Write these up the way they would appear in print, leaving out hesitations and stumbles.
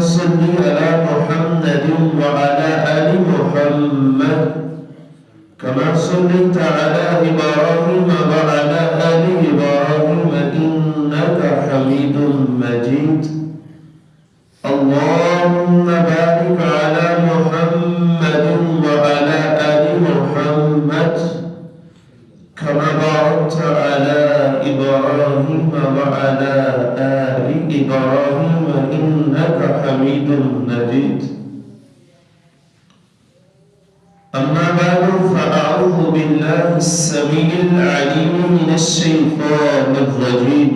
صل على محمد وعلى آل محمد كما صليت على إبراهيم وعلى آل إبراهيم إنك حميد مجيد اللهم بارك على محمد وعلى آل محمد كما باركت على إبراهيم وعلى آل إبراهيم إنك حميد مجيد أما بعد فأعوذ بالله السميع العليم من الشيطان الرجيم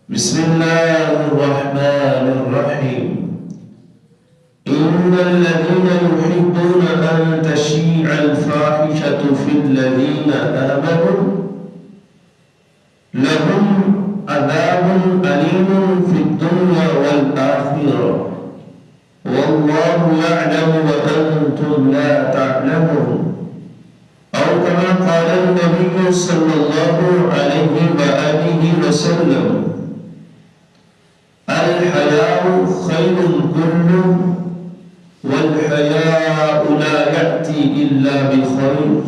بسم الله الرحمن الرحيم إن الذين يحبون أن تشيع الفاحشة في الذين آمنوا لهم عذاب أليم في الدنيا والآخرة والله يعلم وأنتم لا تعلمون أو كما قال النبي صلى الله عليه وآله وسلم الحياء خير كله والحياء لا يأتي إلا بخير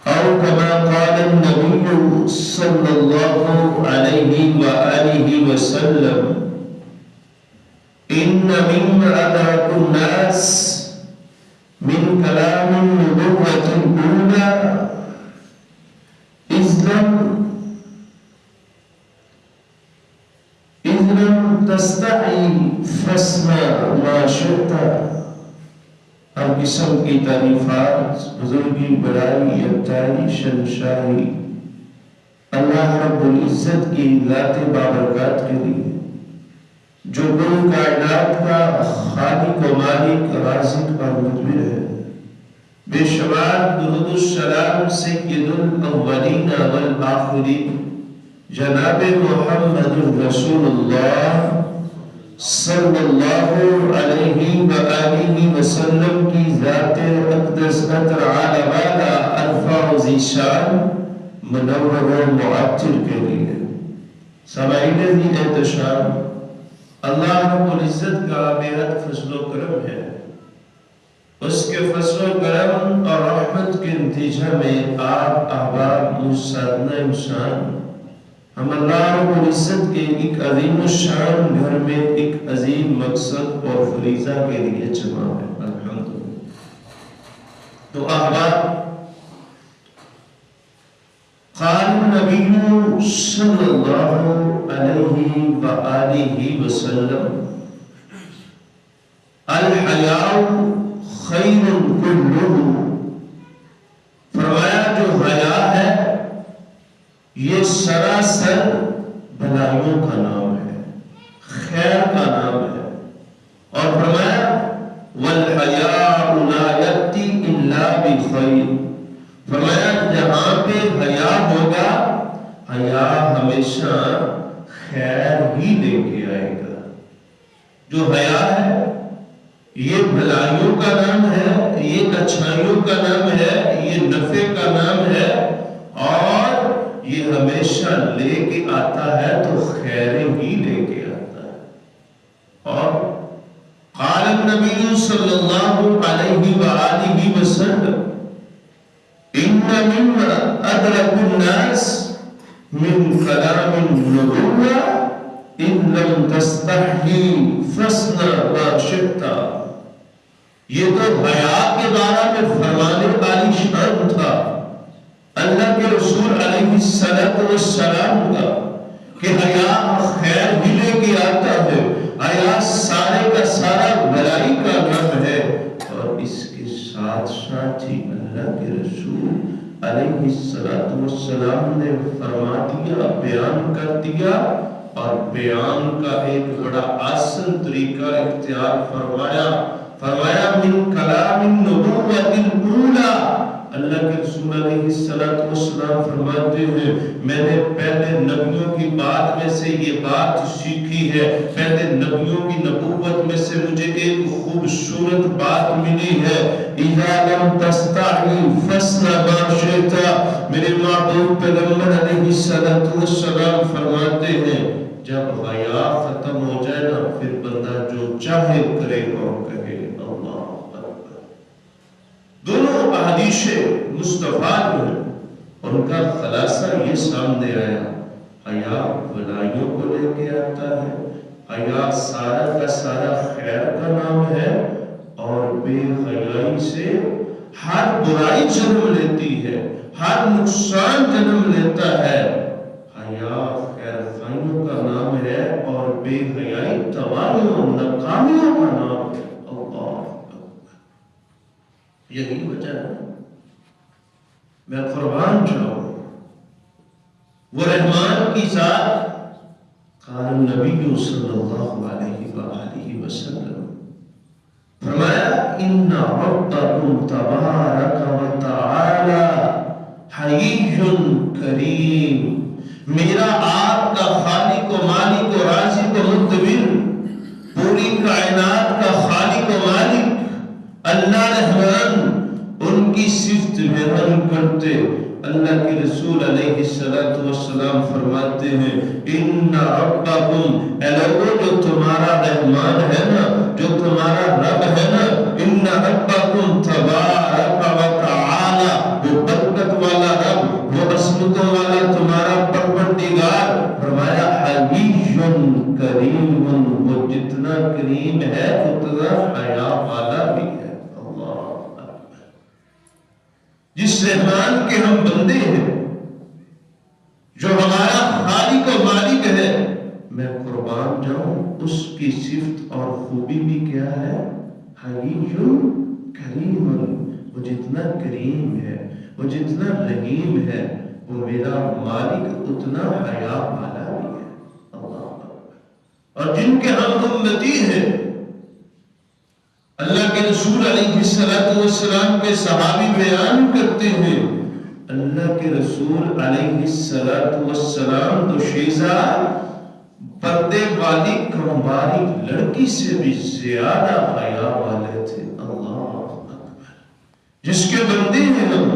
أو كما قال النبي صلى الله عليه وآله وسلم إن مما أدرك الناس من كلام النبوة الأولى إذ لم تستحي فاسمع ما شئت ہر قسم کی تعریفات بزرگی بڑائی یکتائی شنشاہی اللہ رب العزت کی ذات بابرکات کے لیے جو کل کائنات کا خالق و مالک رازق اور مدبر ہے بے شمار درود السلام سید الاولین والآخرین جناب محمد رسول اللہ صلی اللہ علیہ وآلہ وسلم کی ذات اقدس اطر عالی والا الفاظ ذیشان منور و معطر کے لیے سامعین ذی احتشام اللہ رب العزت کا بےحد فضل و کرم ہے اس کے فضل و کرم اور رحمت کے نتیجہ میں آپ احباب مسادنہ انسان ہم اللہ رب العزت کے ایک عظیم الشان گھر میں ایک عظیم مقصد اور فریضہ کے لیے جمع ہے الحمدللہ تو احباب قال النبي صلى الله عليه وآله وسلم الحياء خير كله فرمایا جو حیا ہے یہ سراسر بھلائیوں کا نام ہے خیر کا نام ہے اور فرمایا والحیاء لا یأتی الا بخیر فرمایا جہاں پہ حیا ہوگا حیا ہمیشہ خیر ہی لے کے آئے گا جو حیا ہے یہ بھلائیوں کا نام ہے یہ اچھائیوں کا نام ہے یہ نفع کا نام ہے اور یہ ہمیشہ لے کے آتا ہے تو خیر ہی لے کے آتا ہے اور قال النبی صلی اللہ علیہ وآلہ وسلم إن مما أدرك الناس من كلام النبوة إن لم تستحي فاصنع ما شئت یہ تو حیا کے بارے میں فرمانے والی شان تھا اللہ کے رسول علیہ السلام کا کہ حیا خیر بھی لے کے آتا ہے حیا سارے کا سارا بھلائی کا نام ہے اور اس کے ساتھ ساتھ ہی اللہ کے رسول علیہ السلام نے فرما دیا بیان کر دیا اور بیان کا ایک بڑا آسان طریقہ اختیار فرمایا من کلام النبوۃ الاولی اللہ کے رسول علیہ السلام فرماتے ہیں میں نے پہلے نبیوں کی بات میں سے یہ بات سیکھی ہے پہلے نبیوں کی نبوت میں سے مجھے ایک خوبصورت بات ملی ہے اذا لم تستحی فاصنع ما شئت میرے معبود پیغمبر علیہ السلام فرماتے ہیں جب حیا ختم ہو جائے نا پھر بندہ جو چاہے کرے اور کہے اللہ اکبر۔ دونوں احادیث مصطفیٰ جو ہیں ان کا خلاصہ یہ سامنے آیا، حیا بھلائیوں کو لے کے آتا ہے، حیا سارا کا سارا خیر کا نام ہے، اور بے حیائی سے ہر برائی جنم لیتی ہے، ہر نقصان جنم لیتا ہے۔ حیا خیر خائیوں کا نام ہے اور بے حیائی تباہیوں ناکامیوں کا نام ہے۔ اللہ اکبر۔ یہی وجہ ہے میں قربان جاؤں وہ رحمان کی ذات، قال النبی صلی اللہ علیہ وآلہ وسلم، فرمایا ان ربکم تبارک و تعالی حی کریم، میرا آپ کا خالق و مالک و رازق و مدبر، پوری کائنات کا خالق و مالک اللہ رحمان، ان کی صفت بیان کرتے اللہ کے رسول علیہ السلام فرماتے ہیں ان ربکم، اے لوگوں جو تمہارا رحمان ہے نا، جو تمہارا رب ہے نا، ان ربکم تبارک و تعالی، وہ برکت والا رب، وہ عظمتوں والا تمہارا پروردگار، فرمایا حی کریم، وہ جتنا کریم ہے اتنا حیا والا بھی ہے۔ اللہ اکبر۔ جس رحمان کے ہم بندے ہیں، جو ہمارا خالق و مالک ہے، میں قربان جاؤں اس کی صفت اور خوبی بھی کیا ہے؟ حی کریم، وہ جتنا کریم ہے، وہ جتنا رحیم ہے، وہ میرا مالک اتنا حیا والا بھی ہے۔ اللہ اکبر۔ اور جن کے ہم امتی ہیں، اللہ کے رسول علیہ السلام کے صحابی بیان کرتے ہیں، اللہ کے رسول علیہ السلام تو شیزہ پردے والی کمباری لڑکی سے بھی زیادہ حیا والے تھے۔ اللہ اکبر۔ جس کے بندے ہیں ہم،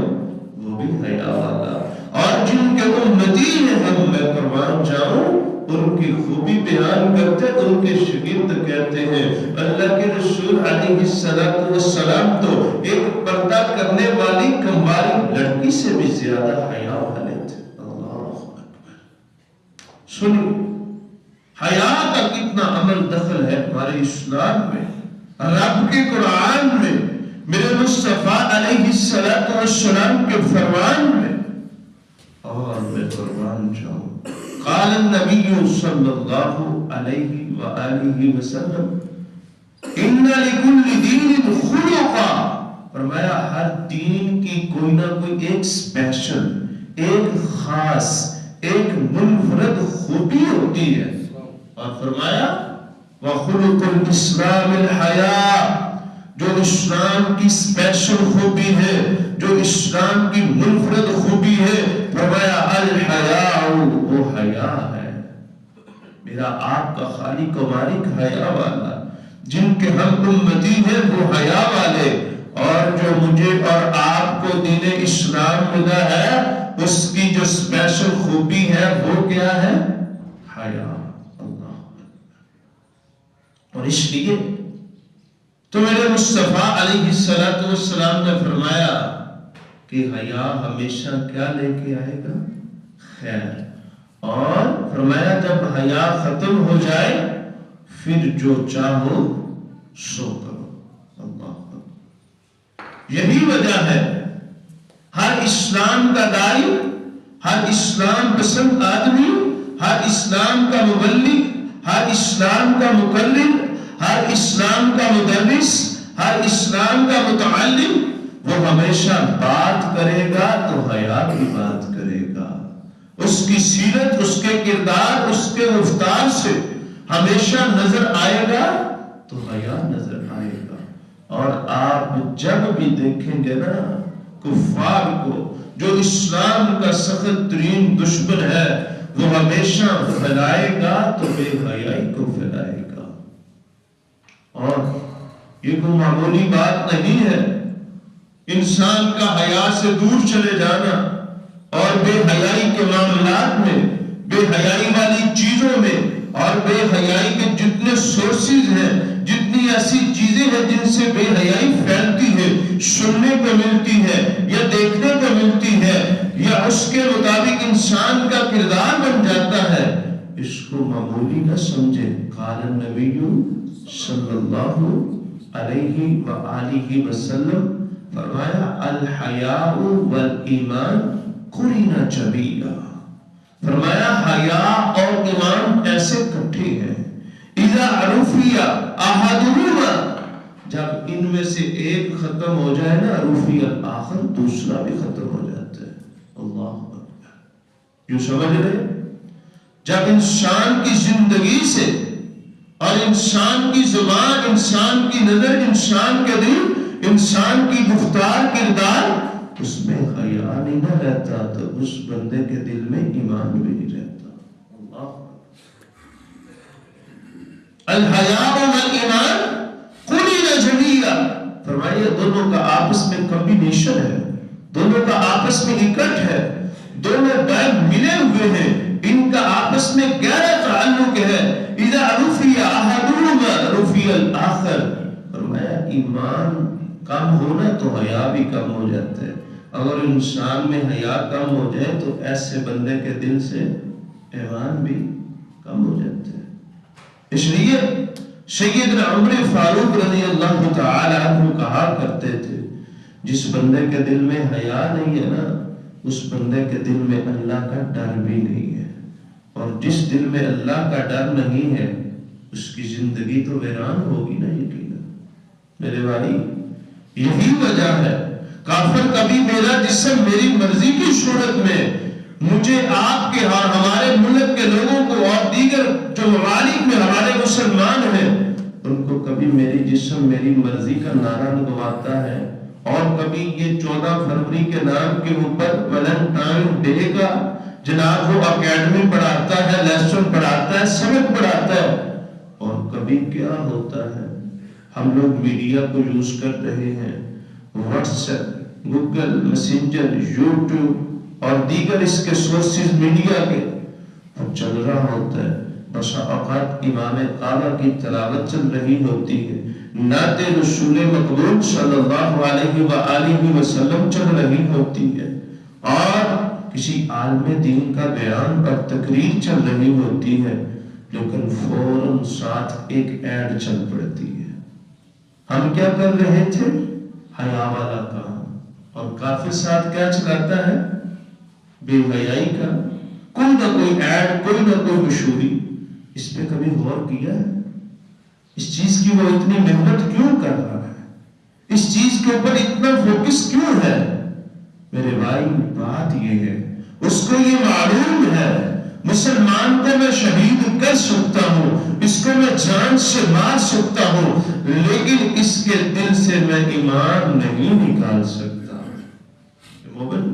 وہ بھی حیا والا، اور جن کے امتی ہیں ہم، میں قربان جاؤں ان کی خوبی بیان کرتے، ان کے شاگرد کہتے ہیں اللہ کے رسول علیہ السلام تو ایک پردہ کرنے والی کمباری لڑکی سے بھی زیادہ حیا والے تھے۔ اللہ اکبر۔ سنی حیا کا کتنا عمل دخل ہے ہمارے اسلام میں، رب کے قرآن میں، میرے مصطفیٰ علیہ السلام کے فرمان میں، اور میں قربان جاؤں قال النبی صلی اللہ علیہ وآلہ وسلم ان لکل دین خلقا، فرمایا ہر دین کی کوئی نہ کوئی ایک اسپیشل، ایک خاص، ایک منفرد خوبی ہوتی ہے، اور فرمایا وخلق الاسلام الحیا، جو اسلام کی اسپیشل خوبی ہے، جو اسلام کی منفرد خوبی ہے، فرمایا الحیاء، وہ حیا ہے۔ میرا آپ کا خالق و مالک حیا والا، جن کے ہم امتی ہیں وہ حیا والے، اور جو مجھے اور آپ کو دین اسلام ملا ہے اس کی جو اسپیشل خوبی ہے وہ کیا ہے؟ حیا۔ اللہ۔ اور اس لیے تو میرے مصطفیٰ علیہ السلام نے فرمایا کہ حیا ہمیشہ کیا لے کے آئے گا؟ خیر۔ اور فرمایا جب حیا ختم ہو جائے پھر جو چاہو سو کرو۔ اللہ۔ یہی وجہ ہے ہر اسلام کا داعی، ہر اسلام پسند آدمی، ہر اسلام کا مبلغ، ہر اسلام کا مقلد، ہر اسلام کا مدرس، ہر اسلام کا متعلم، وہ ہمیشہ بات کرے گا تو حیا کی بات کرے گا۔ اس کی سیرت، اس کے کردار، اس کے گفتار سے ہمیشہ نظر آئے گا تو حیا نظر آئے گا۔ اور آپ جب بھی دیکھیں گے نا کفار کو، جو اسلام کا سخت ترین دشمن ہے، وہ ہمیشہ پھیلائے گا تو بے حیائی کو پھیلائے گا۔ اور یہ کوئی معمولی بات نہیں ہے انسان کا حیا سے دور چلے جانا اور بے حیائی کے معاملات میں، بے حیائی والی چیزوں میں اور بے حیائی کے جتنے سورسز ہیں، جتنی ایسی چیزیں ہیں جن سے بے حیائی پھیلتی ہے، سننے کو ملتی ہے یا دیکھنے کو ملتی ہے یا اس کے مطابق انسان کا کردار بن جاتا ہے، اس کو معمولی نہ سمجھے۔ قال النبی صلی اللہ علیہ وآلہ وسلم، فرمایا الحیاء والایمان قرنا جمیعا، فرمایا حیاء اور ایمان ایسے کٹھے ہیں، اذا عرفی احدہما، جب ان میں سے ایک ختم ہو جائے نا، عرفی الآخر، دوسرا بھی ختم ہو جاتا ہے۔ اللہ اکبر، یوں سمجھ رہے؟ جب انسان کی زندگی سے اور انسان کی زبان، انسان کی نظر، انسان کے دل، انسان کی گفتار، کردار، اس میں حیا نہیں نہ رہتا تو اس بندے کے دل میں ایمان بھی نہیں رہتا۔ اللہ، الحیاء والایمان قرنا جمیعا، فرمائیے دونوں کا آپس میں کمبینیشن ہے، دونوں کا آپس میں اکٹھ ہے، دونوں بیگ ملے ہوئے ہیں، ان کا آپس میں گہرا تعلق ہے۔ اذا رفی احدہما رفی الآخر، فرمایا ایمان کم ہونا تو حیا بھی کم ہو جاتا ہے۔ اگر انسان میں حیا کم ہو جائے تو ایسے بندے کے دل سے ایمان بھی کم ہو جاتا ہے۔ اس لیے سیدنا عمر فاروق رضی اللہ تعالی عنہ کہا کرتے تھے، جس بندے کے دل میں حیا نہیں ہے نا، اس بندے کے دل میں اللہ کا ڈر بھی نہیں ہے، اور جس دل میں اللہ کا ڈر نہیں ہے اس کی زندگی تو ویران ہوگی نا یقینا۔ میرے بھائی، یہی وجہ ہے کافر کبھی میرا جسم میری مرضی کی صورت میں مجھے آپ کے ہمارے ملک کے لوگوں کو اور دیگر جو ممالک میں ہمارے مسلمان ہیں ان کو کبھی میری جسم میری مرضی کا نعرہ لگواتا ہے، اور کبھی یہ 14 فروری کے نام کے اوپر ویلنٹائن ڈے کا جناب وہ اکیڈمی پڑھاتا ہے، لیسن پڑھاتا ہے، سبق پڑھاتا ہے، اور کبھی کیا ہوتا ہے ہم لوگ میڈیا کو یوز کر رہے ہیں، what's app, Google messenger, YouTube اور دیگر اس کے سورسز میڈیا کے چل رہا ہوتا ہے۔ بسا اوقات امام اعلیٰ کی تلاوت چل رہی ہوتی ہے، نعت رسول مقبول صلی اللہ علیہ وآلہ وسلم چل رہی ہوتی ہے، اور کسی عالم دین کا بیان اور تقریر چل رہی ہوتی ہے، لیکن فوراً ساتھ ایک ایڈ چل پڑتی ہے۔ ہم کیا کر رہے تھے؟ حیا والا کام، اور کافر ساتھ کیا چلاتا ہے؟ بے حیائی کا کوئی نہ کوئی ایڈ، کوئی نہ کوئی مشہوری۔ اس پہ کبھی غور کیا ہے؟ اس چیز کی وہ اتنی محنت کیوں کر رہا ہے؟ اس چیز کے اوپر اتنا فوکس کیوں ہے؟ میرے بھائی بات یہ ہے، اس کو یہ معلوم ہے مسلمان کو میں شہید کر سکتا ہوں، اس کو میں جان سے مار سکتا ہوں، لیکن اس کے دل سے میں ایمان نہیں نکال سکتا۔ مومن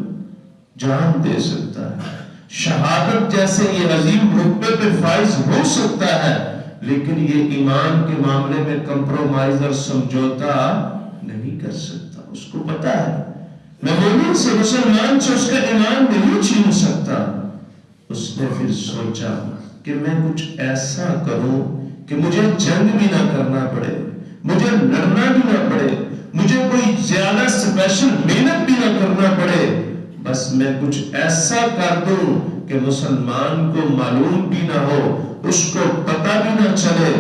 جان دے سکتا ہے، شہادت جیسے یہ عظیم رتبے پہ فائز ہو سکتا ہے، لیکن یہ ایمان کے معاملے میں کمپرومائز اور سمجھوتا نہیں کر سکتا۔ اس کو پتا ہے میں مومن سے، مسلمان سے اس کا ایمان نہیں چھین سکتا۔ اس نے پھر سوچا کہ میں کچھ ایسا کروں کہ مجھے جنگ بھی نہ کرنا پڑے، مجھے لڑنا بھی نہ پڑے، مجھے کوئی زیادہ اسپیشل محنت بھی نہ کرنا پڑے، بس میں کچھ ایسا کر دوں کہ مسلمان کو معلوم بھی نہ ہو، اس کو پتہ بھی نہ چلے،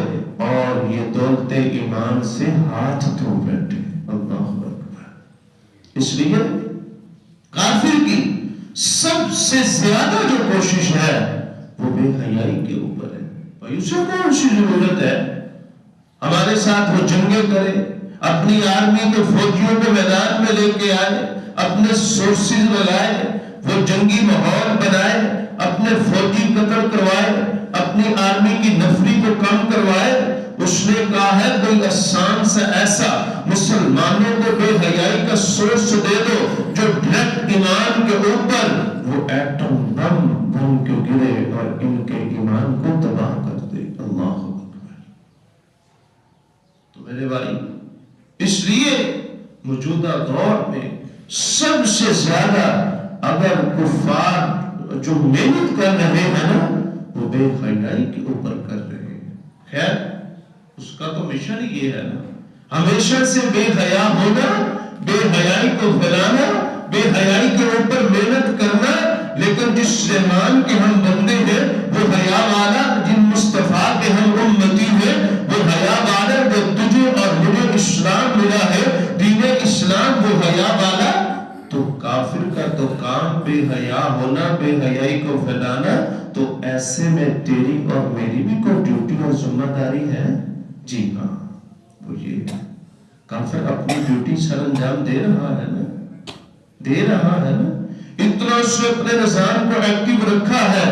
اور یہ دولت ایمان سے ہاتھ دھو بیٹھے۔ اللہ اکبر۔ اس لیے کافر کی سب سے زیادہ جو کوشش ہے وہ بے حیائی کے اوپر ہے۔ بھائی اسے کون سی ضرورت ہے ہمارے ساتھ وہ جنگیں کرے، اپنی آرمی کو فوجیوں کو میدان میں لے کے آئے، اپنے سورسز لگائے، وہ جنگی ماحول بنائے، اپنے فوجی قتل کروائے، اپنی آرمی کی نفری کو کم کروائے۔ اس نے کہا ہے کوئی آسان سا ایسا مسلمانوں کو بے حیائی کا سورس دے دو جو ڈائریکٹ ایمان کے اوپر وہ ایٹم بم کے گرے اور ان کے ایمان کو تباہ کر دے۔ اللہ اکبر۔ تو میرے بھائی، اس لیے موجودہ دور میں سب سے زیادہ اگر کفار جو محنت کر رہے ہیں نا، وہ بے حیائی کے اوپر کر رہے ہیں. خیر اس کا تو مشن ہی یہ ہے نا، ہمیشہ سے بے حیا ہونا، بے حیائی کو پھیلانا، بے حیائی کے اوپر محنت کرنا. لیکن جس رحمان کے ہم بندے ہیں وہ حیا والا، جن مصطفیٰ کے ہم امتی ہیں وہ حیا والا، جو تجھے اور مجھے اسلام ملا ہے، دین اسلام، وہ حیا والا. تو کافر کا تو کام بے حیا ہونا، بے حیائی کو پھیلانا. تو ایسے میں تیری اور میری بھی کوئی ڈیوٹی اور ذمہ داری ہے. جی ہاں، وہ یہ کافر اپنی ڈیوٹی سر انجام دے رہا ہے نا، دے رہا ہے نا. اتنا اس نے اپنے نظام کو ایکٹیو رکھا ہے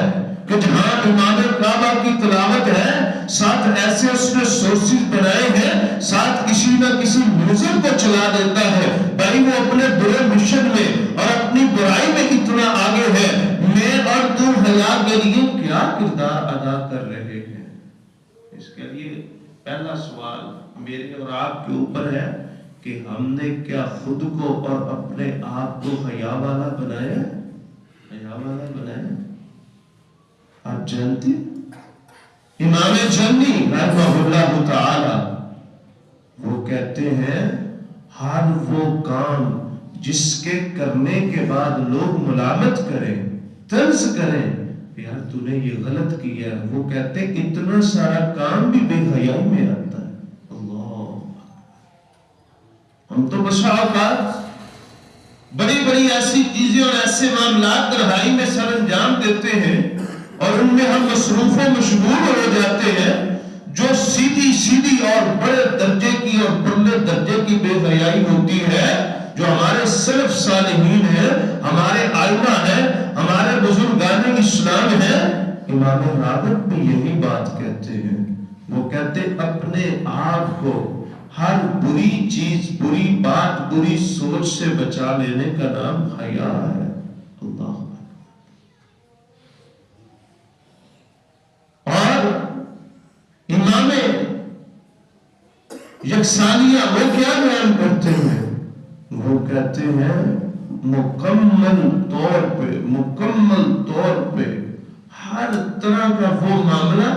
کہ جہاں امام کعبہ کی تلاوت ہے، ساتھ ایسے اس نے سورسز بنائے ہیں، ساتھ کسی نہ کسی میوزک کو چلا دیتا ہے. بھائی وہ اپنے برے مشن میں اور اپنی برائی میں اتنا آگے ہے. میں اور تم حیا کے لیے کیا کردار ادا کر رہے ہیں؟ اس کے لیے پہلا سوال میرے اور آپ کے اوپر ہے کہ ہم نے کیا خود کو اور اپنے آپ کو حیا والا بنایا؟ حیا والا بنایا؟ آپ جانتے امام جنی رحمہ اللہ تعالی وہ کہتے ہیں ہر وہ کام جس کے کرنے کے بعد لوگ ملامت کریں، طنز کریں، یار تو نے یہ غلط کیا، وہ کہتے اتنا سارا کام بھی بے حیائی میں آتا ہے. اللہ، ہم تو بسا اوقات بڑی بڑی ایسی چیزیں اور ایسے معاملات تنہائی میں سر انجام دیتے ہیں اور ان میں ہم مصروف و مشغول ہو جاتے ہیں جو سیدھی اور بڑے درجے کی اور بلند درجے کی بے حیائی ہوتی ہے. جو ہمارے سلف صالحین ہیں، ہمارے ائمہ ہیں، ہمارے بزرگان اسلام ہیں، امام راغب بھی یہی بات کہتے ہیں. وہ کہتے اپنے آپ کو ہر بری چیز، بری بات، بری سوچ سے بچا لینے کا نام حیا ہے. اللہ. اور امام یکسانیہ وہ کیا بیان کرتے ہیں؟ وہ کہتے ہیں مکمل طور پہ ہر طرح کا وہ معاملہ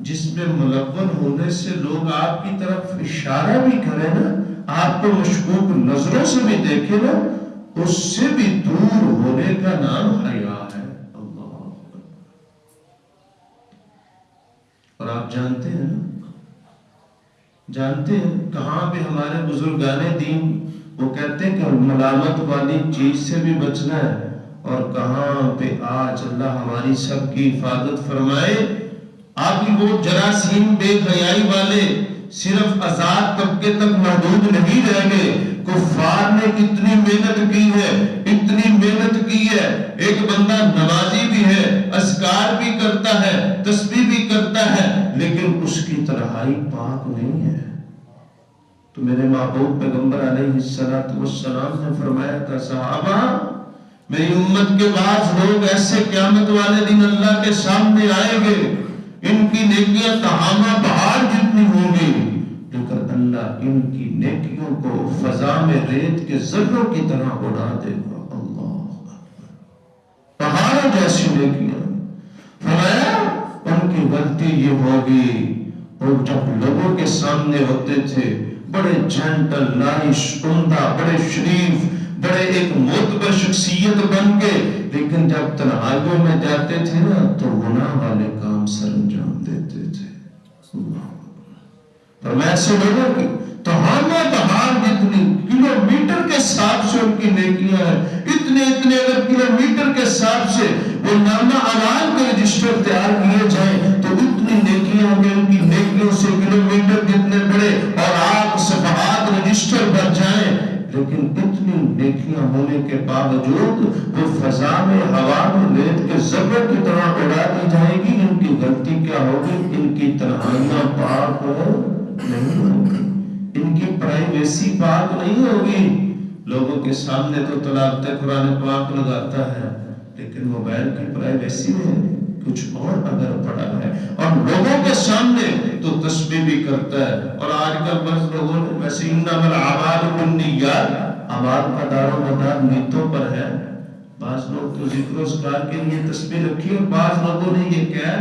جس میں ملون ہونے سے لوگ آپ کی طرف اشارہ بھی کریں نا، آپ کو مشکوک نظروں سے بھی دیکھیں نا، اس سے بھی دور ہونے کا نام حیا ہے. اللہ. اور آپ جانتے ہیں نا، جانتے ہیں کہاں پہ ہمارے بزرگان دین وہ کہتے ہیں کہ ملامت والی چیز سے بھی بچنا ہے، اور کہاں پہ آج اللہ ہماری سب کی حفاظت فرمائے. آپ کی وہ جراثیم بے حیائی والے صرف آزاد طبقے تک محدود نہیں رہ گئے. کفار نے اتنی محنت کی ہے، اتنی محنت کی ہے. ایک بندہ نمازی بھی ہے، اذکار بھی کرتا ہے، تسبیح بھی کرتا ہے، لیکن اس کی تنہائی پاک نہیں ہے. تو میرے محبوب پیغمبر علیہ السلام نے فرمایا تھا صحابہ میری امت کے بعض لوگ ایسے قیامت والے دن اللہ کے سامنے آئیں گے، ان کی نیکیاں تہامہ پہاڑ جتنی ہوں گی، لیکن اللہ ان کی نیکیوں کو فضا میں ریت کے ذروں کی طرح اڑا دے گا. اللہ، پہاڑوں جیسی نیکیاں. فرمایا ان کی غلطی یہ ہوگی اور جب لوگوں کے سامنے ہوتے تھے بڑے جینٹل، نائش، عمدہ، بڑے شریف، بڑے ایک معتبر شخصیت بن کے، لیکن جب تنہائیوں میں جاتے تھے نا تو گناہ والے کام سر انجام دیتے تھے. پر میں ایسے لوگوں کی تہامہ پہاڑ جتنی کلومیٹر کے حساب سے ان کی نیکیاں ہیں، اتنے اگر کلومیٹر کے حساب سے وہ نامہ اعمال کے رجسٹر تیار کیے جائیں تو اتنی نیکیاں ہوں گے، ان کی نیکیوں سے کلومیٹر جتنے بڑے اور آپ صفحات رجسٹر بھر جائیں، لیکن اتنی نیکیاں ہونے کے باوجود وہ فضا میں، ہوا میں ریت کے ذروں کی طرح اڑا دی جائے گی. ان کی غلطی کیا ہوگی؟ ان کی تنہائیاں پاک نہیں ہوگی، ان کی پرائیویسی پاک نہیں ہوگی. لوگوں کے سامنے تو تلاوت قرآن پاک لگاتا ہے، لیکن موبائل کی پرائیویسی میں کچھ اور اگر پڑا ہے، اور لوگوں کے سامنے تو تسبیح بھی کرتا ہے. اور آج کل بس لوگوں نے ویسے انما الاعمال بالنیات، اعمال کا دار و مدار نیتوں پر ہے. بعض لوگ تو ذکر و اذکار کے لیے تسبیح رکھی، اور بعض لوگوں نے یہ کیا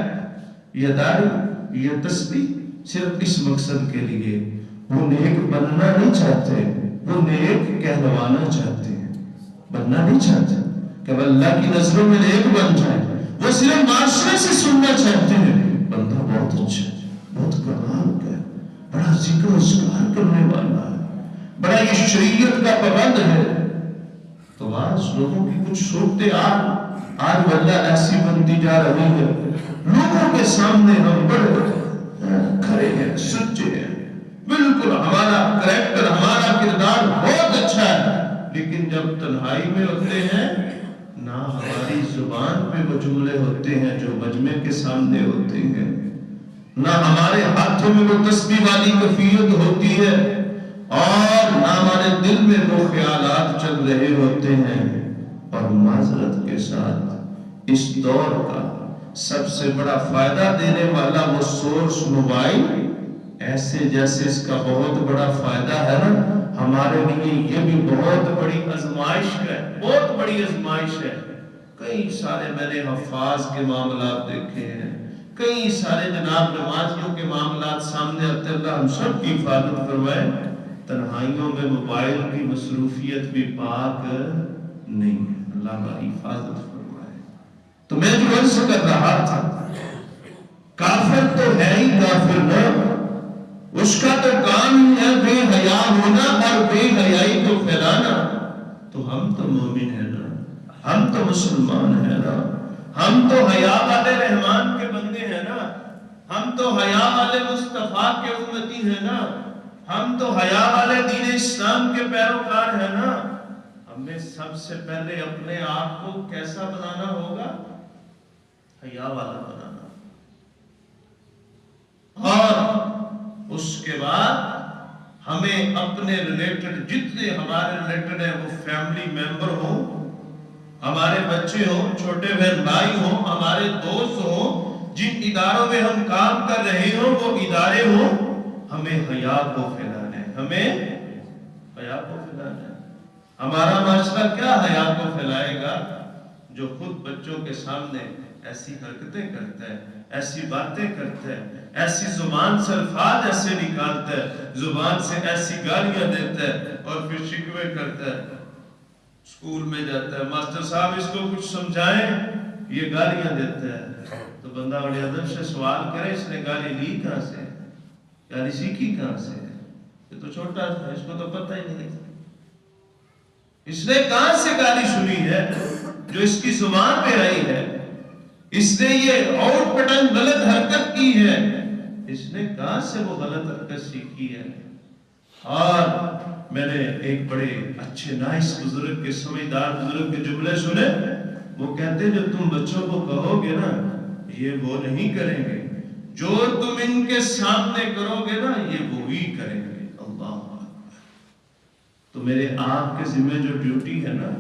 یہ داڑھی، یہ تسبیح صرف اس مقصد کے لیے، وہ نیک بننا نہیں چاہتے، وہ نیک کہلوانا چاہتے ہیں، بننا نہیں چاہتے کہ وہ اللہ کی نظروں میں نیک بن جائے، وہ صرف معاشرے سے سننا چاہتے ہیں بندہ بہت اچھا ہے، بہت کمال کا ہے، بڑا ذکر و اذکار کرنے والا ہے، بڑا یہ شریعت کا پابند ہے۔ تو آج لوگوں کی کچھ صورتیں آج واللہ ایسی بنتی جا رہی ہے، لوگوں کے سامنے ہم بڑے کھڑے ہیں، سچے ہیں، بالکل ہمارا کریکٹر، ہمارا کردار بہت اچھا ہے، لیکن جب تنہائی میں ہوتے ہیں نہ ہماری زبان پہ وہ جملے ہوتے ہیں جو مجمع کے سامنے ہوتے ہیں، نہ ہمارے ہاتھوں میں وہ تسبیح والی کیفیت ہوتی ہے، اور نہ ہمارے دل میں وہ خیالات چل رہے ہوتے ہیں۔ اور معذرت کے ساتھ اس دور کا سب سے بڑا فائدہ دینے والا وہ سورس موبائل، ایسے جیسے اس کا بہت بڑا فائدہ ہے نا، ہمارے لیے یہ بھی بہت بڑی آزمائش ہے، بہت بڑی آزمائش ہے۔ کئی سارے میں نے حفاظ کے معاملات دیکھے ہیں، کئی سارے جناب نمازیوں کے معاملات سامنے آتے، اللہ ہم سب کی حفاظت فرمائے۔ تنہائیوں میں موبائل کی مصروفیت بھی پاک نہیں ہے، اللہ ہماری حفاظت فرمائے۔ تو میں جو عرض کر رہا تھا، کافر تو ہے ہی کافر نہ، اس کا تو کام ہی ہے بے حیا ہونا اور بے حیائی کو پھیلانا۔ تو ہم تو مومن ہیں نا، ہم تو مسلمان ہیں نا، ہم تو حیا والے رحمان کے بندے ہیں نا، ہم تو حیا والے مصطفیٰ کے امتی ہیں نا، ہم تو حیا والے دین اسلام کے پیروکار ہیں نا۔ ہمیں سب سے پہلے اپنے آپ کو کیسا بنانا ہوگا؟ حیا والا بنانا، اور اس کے بعد ہمیں اپنے ریلیٹڈ جتنے ہمارے ریلیٹڈ ہیں، وہ فیملی ممبر ہوں، ہمارے بچے ہوں، چھوٹے بہن بھائی ہوں، ہمارے دوست ہوں، جن اداروں میں ہم کام کر رہے ہوں وہ ادارے ہوں، ہمیں حیا کو پھیلانا ہے، ہمیں حیا کو پھیلانا ہے۔ ہمارا معاشرہ کیا حیا کو پھیلائے گا؟ جو خود بچوں کے سامنے ایسی حرکتیں کرتا ہے، ایسی باتیں کرتا ہے، ایسی زبان سے الفاظ ایسے نکالتا ہے، زبان سے ایسی گالیاں دیتا ہے اور پھر شکوے کرتا ہے۔ اسکول میں جاتا ہے، ماسٹر صاحب اس کو کچھ سمجھائیں، یہ گالیاں دیتا ہے، تو بندہ بڑے ادب سے سوال کرے اس نے گالی لی کہاں سے، گالی سیکھی کہاں سے؟ یہ تو چھوٹا تھا، اس کو تو پتہ ہی نہیں، اس نے کہاں سے گالی سنی ہے جو اس کی زبان پہ آئی ہے؟ اس نے یہ آؤٹ پٹنگ غلط حرکت کی ہے، اس نے کہاں سے وہ غلط حرکت سیکھی ہے؟ اور میں نے ایک بڑے اچھے نائس بزرگ کے، سمجھدار بزرگ کے جملے سنے، وہ کہتے ہیں جو تم بچوں کو کہو گے نا یہ وہ نہیں کریں گے، جو تم ان کے سامنے کرو گے نا یہ وہی کریں گے۔ اللہ، تو میرے آپ کے ذمہ جو ڈیوٹی ہے نا،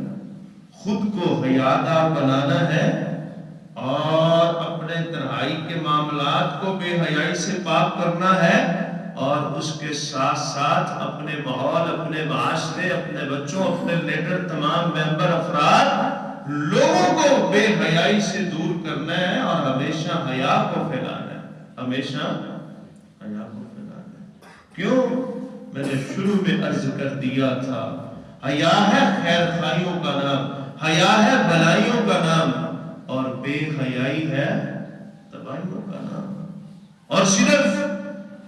خود کو حیادار بنانا ہے اور اپنے تنہائی کے معاملات کو بے حیائی سے پاک کرنا ہے، اور اس کے ساتھ ساتھ اپنے ماحول، اپنے معاشرے، اپنے بچوں، اپنے ریلیٹڈ تمام ممبر افراد، لوگوں کو بے حیائی سے دور کرنا ہے اور ہمیشہ حیا کو پھیلانا ہے، ہمیشہ حیا کو پھیلانا ہے۔ کیوں؟ میں نے شروع میں عرض کر دیا تھا، حیا ہے خیر خائیوں کا نام، حیا ہے بلائیوں کا نام، اور بے حیائی ہے تباہیوں کا نام۔ اور صرف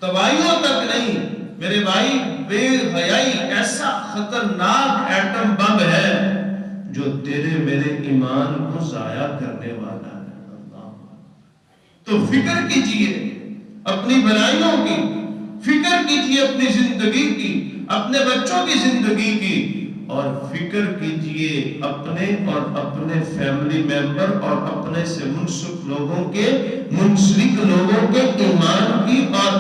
تباہیوں تک نہیں میرے بھائی، بے حیائی ایسا خطرناک ایٹم بم ہے جو تیرے میرے ایمان کو ضائع کرنے والا ہے۔ اللہ، تو فکر کیجئے اپنی بلائیوں کی، فکر کیجئے اپنی زندگی کی، اپنے بچوں کی زندگی کی، اور فکر کیجئے اپنے اور اپنے فیملی ممبر اور اپنے سے منسلک لوگوں کے، منسلک لوگوں کے ایمان کی، اور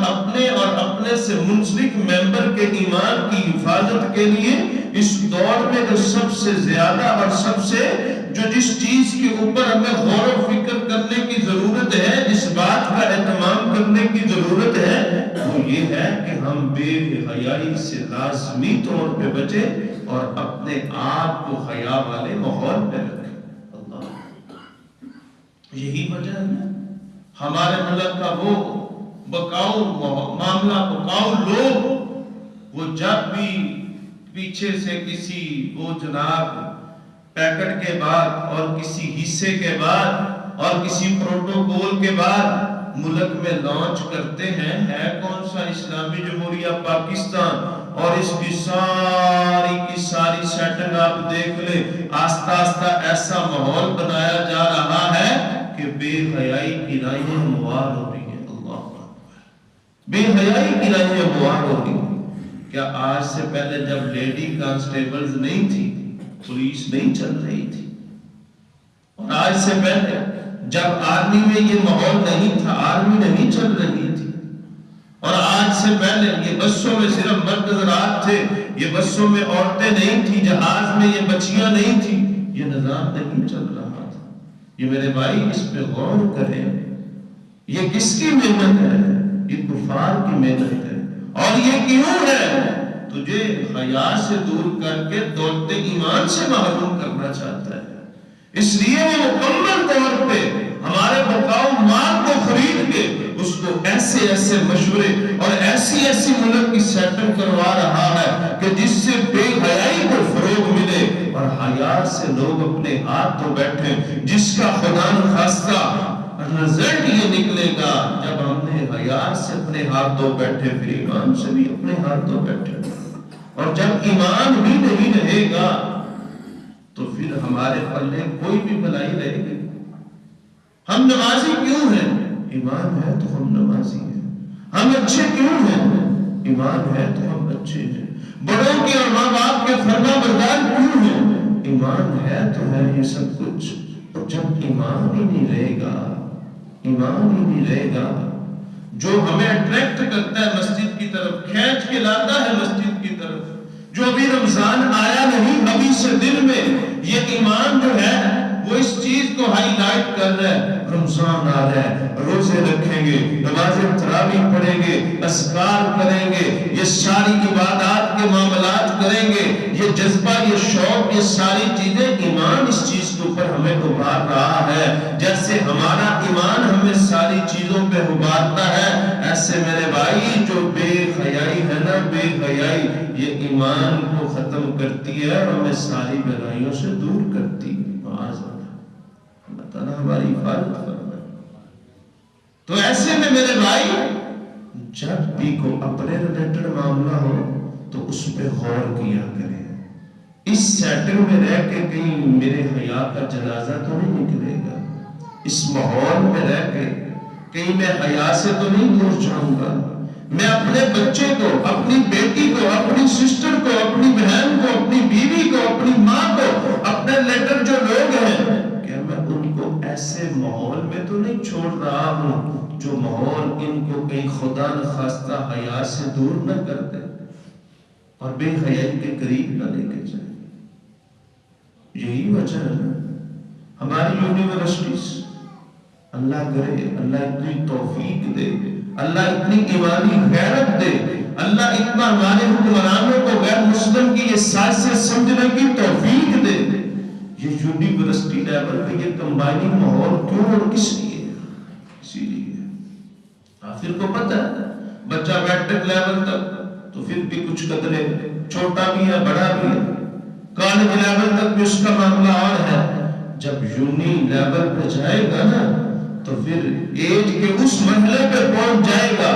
اپنے سے منسلک ممبر کے ایمان کی حفاظت کے لیے اس دور میں جو سب سے زیادہ اور سب سے جس چیز کے اوپر ہمیں غور و فکر کرنے کی ضرورت ہے، جس بات کا اہتمام کرنے کی ضرورت ہے، وہ یہ ہے کہ ہم بے حیائی سے لازمی طور پہ بچیں اور اپنے آپ کو حیا والے ماحول میں رکھیں۔ اللہ، یہی وجہ ہے نا ہمارے ملک کا وہ بکاؤ معاملہ، بکاؤ لوگ، وہ جب بھی پیچھے سے کسی وہ جناب پیکٹ کے بعد اور کسی حصے کے بعد اور کسی پروٹوکول کے بعد ملک میں لانچ کرتے ہیں، ہے کون سا؟ اسلامی جمہوریہ پاکستان، اور اس کی ساری سیٹنگ آپ دیکھ لیں، آہستہ آہستہ ایسا ماحول بنایا جا رہا ہے کہ بے حیائی کی راہیں ہموار ہو رہی ہیں۔ اللہ بے حیائی کی راہیں ہموار ہو رہی ہیں۔ کیا آج سے پہلے جب لیڈی کانسٹیبلز نہیں تھی، پولیس نہیں چل رہی تھی، اور آج سے پہلے جب آرمی میں یہ ماحول نہیں تھا، آرمی نہیں چل رہی تھی، اور آج سے پہلے یہ بسوں میں صرف مرد حضرات تھے، یہ بسوں میں عورتیں نہیں تھی، جہاز میں یہ بچیاں نہیں تھی، یہ نظام نہیں چل رہا تھا۔ یہ میرے بھائی اس پہ غور کریں، یہ کس کی محنت ہے؟ یہ کفار کی محنت ہے۔ اور یہ کیوں ہے؟ تجھے حیا سے دور کر کے دولت ایمان سے محروم کرنا چاہتا ہے۔ اس لیے وہ مکمل طور پہ ہمارے بقاؤ مال کو خرید کے اس کو ایسے مشورے اور ایسی ملک کی سیٹنگ کروا رہا ہے کہ جس سے بے حیائی کو فروغ ملے اور حیا سے لوگ اپنے ہاتھ دھو بیٹھے، جس کا خدا نخواستہ رزلٹ یہ نکلے گا جب ہم نے حیا سے اپنے ہاتھ دھو بیٹھے، پھر ایمان سے بھی اپنے ہاتھ دھو بیٹھے، اور جب ایمان بھی نہیں رہے گا تو پھر ہمارے پلے کوئی بھی بلائی رہے گی۔ ہم نمازی کیوں ہیں؟ ایمان ہے تو ہم نمازی ہیں۔ ہم اچھے کیوں ہیں؟ ایمان ہے تو ہم اچھے ہیں۔ بڑوں کے اور ماں باپ کے فرما بردار کیوں ہیں؟ ایمان ہے تو ہے یہ سب کچھ۔ جب ایمان ہی نہیں رہے گا، ایمان ہی نہیں رہے گا، جو ہمیں اٹریکٹ کرتا ہے مسجد کی طرف، کھینچ کے لاتا ہے مسجد کی طرف، جو ابھی رمضان آیا نہیں، ابھی سے دل میں یہ ایمان جو ہے وہ اس چیز کو ہائی لائٹ کر رہا ہے، رمضان آ رہا ہے، روزے رکھیں گے، نماز تراویح پڑھیں گے، اذکار کریں گے، یہ ساری عبادات کے معاملات کریں گے، یہ جذبہ، یہ شوق، یہ ساری چیزیں، ایمان اس چیز کے اوپر ہمیں ابھار رہا ہے۔ جیسے ہمارا ایمان ہمیں ساری چیزوں پہ ابھارتا ہے، ایسے میرے بھائی جو بے حیائی ہے نا، بے حیائی یہ ایمان کو ختم کرتی ہے اور ہمیں ساری برائیوں سے دور کرتی ہے۔ اللہ تعالیٰ ہماری حفاظت فرمائے۔ تو ایسے میں میرے بھائی جب بھی کو اپنے ریلیٹڈ معاملہ ہو تو اس پہ غور کیا کریں۔ اس سیٹنگ میں رہ کے کہیں میرے حیا کا جنازہ تو نہیں نکلے گا، اس ماحول میں رہ کے کہیں میں حیا سے تو نہیں دور جاؤں گا۔ میں اپنے بچے کو، اپنی بیٹی کو، اپنی سسٹر کو، اپنی بہن کو، اپنی بیوی کو، اپنی ماں کو، اپنے لیٹر جو لوگ ہیں، کیا میں ان کو ایسے ماحول میں تو نہیں چھوڑ رہا ہوں جو ماحول ان کو کہیں خدا نخواستہ حیا سے دور نہ کر دے اور بے حیائی کے قریب نہ لے کے جائے۔ یہی وجہ ہے ہماری یونیورسٹیز، اللہ کرے اللہ اتنی توفیق دے، اللہ اتنی ایمانی غیرت دے، اللہ اتنا ہمارے حکمرانوں کو غیر مسلم کی یہ سازشیں سمجھنے کی توفیق دے۔ یہ یونیورسٹی لیول پہ یہ کمبائننگ ماحول کیوں اور کس لیے؟ اسی لیے حافظ کو پتہ ہے بچہ میٹرک لیول تک تو پھر بھی کچھ قدرے، چھوٹا بھی ہے بڑا بھی ہے، کالج لیول تک بھی اس کا معاملہ اور ہے، جب یونی لیول پہ جائے گا نا تو پھر ایج کے اس مرحلے پہ پہنچ جائے گا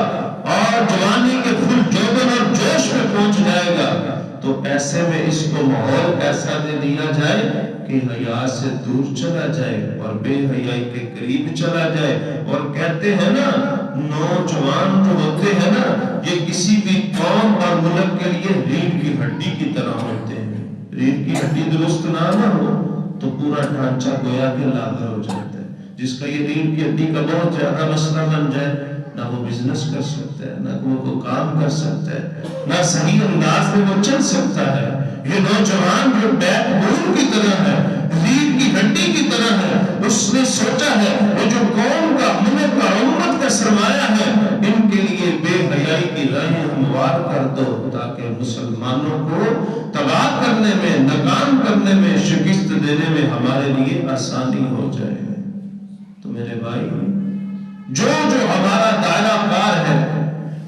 اور جوانی کے فل جوبن اور جوش پہ پہنچ جائے گا، تو ایسے میں اس کو ماحول ایسا دے دیا جائے کہ حیا سے دور چلا جائے اور بے حیائی کے قریب چلا جائے۔ اور کہتے ہیں نا نوجوان جو ہوتے ہیں نا یہ کسی بھی قوم اور ملک کے لیے ریڑھ کی ہڈی کی طرح ہوتے ہیں۔ ریڑھ کی ہڈی درست نہ ہو تو پورا ڈھانچہ گویا کے لاغر ہو جاتا ہے۔ جس کا یہ ریڑھ کی ہڈی کا بہت زیادہ مسئلہ بن جائے، نہ وہ بزنس کر سکتا ہے، نہ وہ کام کر سکتا ہے، نہ صحیح انداز میں وہ چل سکتا ہے۔ یہ نوجوان جو بیک بون کی طرح ہے، ریڑھ کی ہڈی کی طرح ہے، اس نے سوچا ہے وہ جو قوم کا، ملک کا، امت کا سرمایہ ہے، ان کے لیے بے حیائی کی راہیں ہموار کر دو تاکہ مسلمانوں کو تباہ کرنے میں، ناکام کرنے میں، شکست دینے میں ہمارے لیے آسانی ہو جائے۔ تو میرے بھائی جو ہمارا دائرہ کار ہے،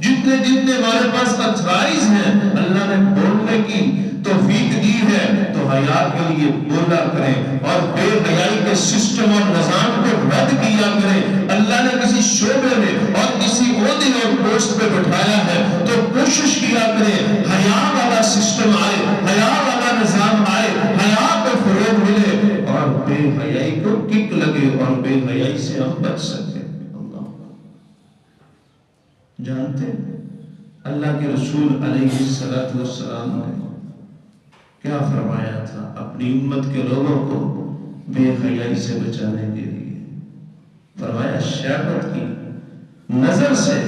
جتنے ہمارے پاس اتھرائز ہیں، اللہ نے بولنے کی توفیق دی ہے، تو حیا کے لیے بولا کریں اور بے حیائی کے سسٹم اور نظام کو رد کیا کریں۔ اللہ نے کسی شعبے میں اور کسی عہدے اور پوسٹ پہ بٹھایا ہے تو کوشش کیا کریں حیا والا سسٹم آئے، حیا والا نظام آئے، حیا کو فروغ ملے اور بے حیائی کو کک لگے اور بے حیائی سے ہم بچ سکیں۔ جانتے اللہ کے رسول علیہ السلام نے کیا فرمایا تھا اپنی امت کے لوگوں کو بے حیائی سے بچانے کے لیے؟ فرمایا شہوت کی نظر سے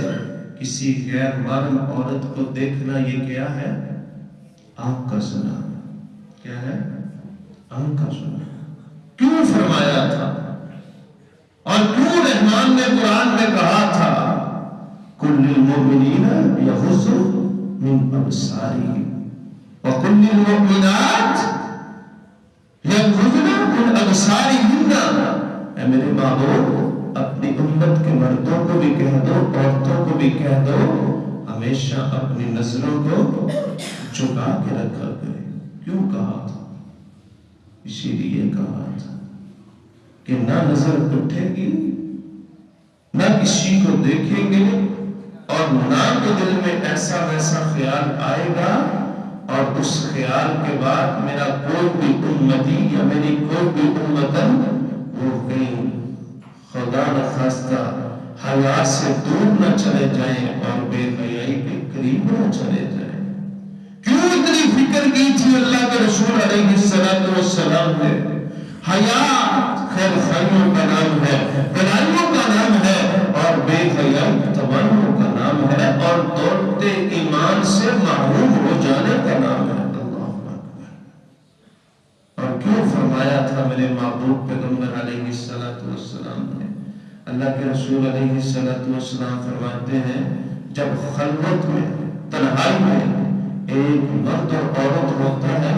کسی غیر محرم عورت کو دیکھنا یہ کیا ہے؟ آنکھ کا زنا۔ کیا ہے؟ آنکھ کا زنا۔ کیوں فرمایا تھا اور کیوں رحمان نے قرآن میں کہا تھا کل المؤمنین یغضوا من ابصارہم وکل المؤمنات یغضضن من ابصارہن۔ اے میرے محبوب، اپنی امت کے مردوں کو بھی کہہ دو، عورتوں کو بھی کہہ دو، ہمیشہ اپنی نظروں کو جھکا کے رکھا کرے۔ کیوں کہا تھا؟ اسی لیے کہا تھا کہ نہ نظر اٹھے گی، نہ کسی کو دیکھیں گے، اور نہ تو دل میں ایسا ویسا خیال آئے گا، اور اس خیال کے بعد میرا کوئی بھی امتی یا میری کوئی بھی امتن وہ کہیں خدا نخواستہ حیا سے دور نہ چلے جائیں اور بے حیائی کے قریب نہ چلے جائیں۔ کیوں اتنی فکر کی تھی اللہ کے رسول علیہ السلام نے؟ حیا خیر خیوں کا نام ہے، بلائیوں کا نام ہے، اور بے حیائی تمنوں کا نام ہے، اور دوڑتے ایمان سے محروم ہو جانے کا نام ہے۔ اللہ اکبر۔ اور کیوں فرمایا تھا میرے محبوب پیغمبر علیہ السلام نے؟ اللہ کے رسول علیہ السلام فرماتے ہیں جب خلوت میں، تنہائی میں ایک مرد اور عورت ہوتا ہے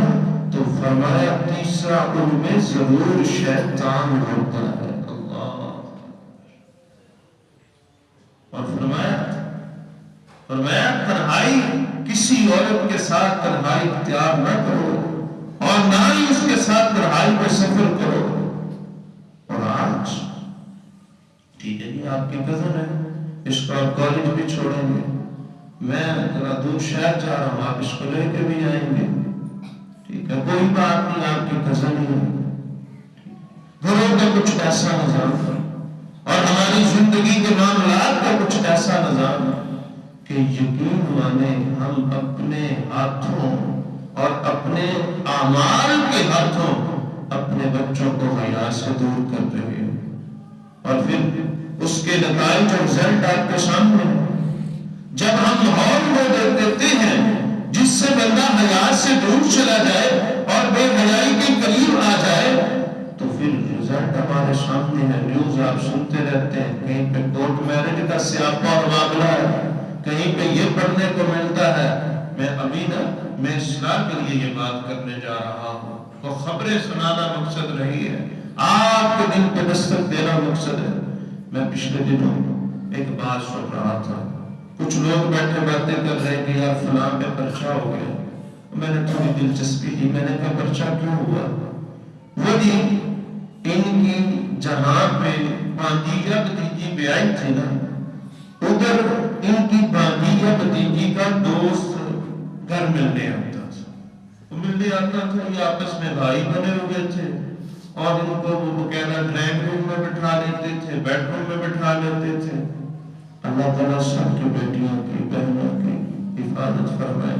تو فرمایا تیسرا ان میں ضرور شیطان ہوتا ہے۔ اللہ۔ اور فرمایا تنہائی، کسی عورت کے ساتھ تنہائی اختیار نہ کرو اور نہ ہی اس کے ساتھ تنہائی میں سفر کرو۔ اور آج ٹھیک ہے جی آپ کی کزن ہے، اس کو آپ کالج بھی چھوڑیں گے، میں ذرا دور شہر جا رہا ہوں، آپ اس کو لے کے بھی آئیں گے، ٹھیک ہے، کوئی بات نہیں، آپ کی کزن ہی ہے۔ گھروں کا کچھ ایسا نظام ہے اور ہماری زندگی کے معاملات کا کچھ ایسا نظام ہے کہ یقین مانے ہم اپنے ہاتھوں اور اپنے اعمال کے ہاتھوں اپنے بچوں کو حیا سے دور کر رہے ہیں، اور پھر اس کے نتائج اور رزلٹ آپ کے سامنے ہیں۔ جب ہم ماحول کو دیتے ہیں جس سے بندہ حیا سے دور چلا جائے اور بے حیائی کے قریب آ جائے تو پھر رزلٹ ہمارے سامنے ہے۔ نیوز آپ سنتے رہتے ہیں، کہیں پہ کورٹ میرج کا سیاپا اور معاملہ ہے، کہیں پہ یہ پڑھنے کو ملتا ہے۔ میں اصلاح کے لیے یہ بات کرنے جا رہا ہوں، تو خبریں سنانا مقصد رہی ہے، آپ کے دل پہ دستک دینا مقصد ہے۔ میں پچھلے دنوں ایک بات سن رہا تھا، کچھ لوگ بیٹھے باتیں کر رہے کہ یار فلاں پہ پرچہ ہو گیا، میں نے تھوڑی دلچسپی لی، میں نے کہا پرچہ کیوں ہوا؟ وہ جی ان کی جہاں پہ بھانجیجا بھتیجی بیائی تھی نا، ادھر ان کی بھانجیجا بھتیجی کا دوست گھر ملنے آتا تھا، ملنے آتا تھا، یہ آپس میں بھائی بنے ہوئے تھے اور ان کو وہ کہنا ڈرائنگ روم میں بٹھا لیتے تھے، بیڈ روم میں بٹھا لیتے تھے۔ اللہ تعالیٰ سب کی بیٹیوں کی، بہنوں کی حفاظت فرمائے۔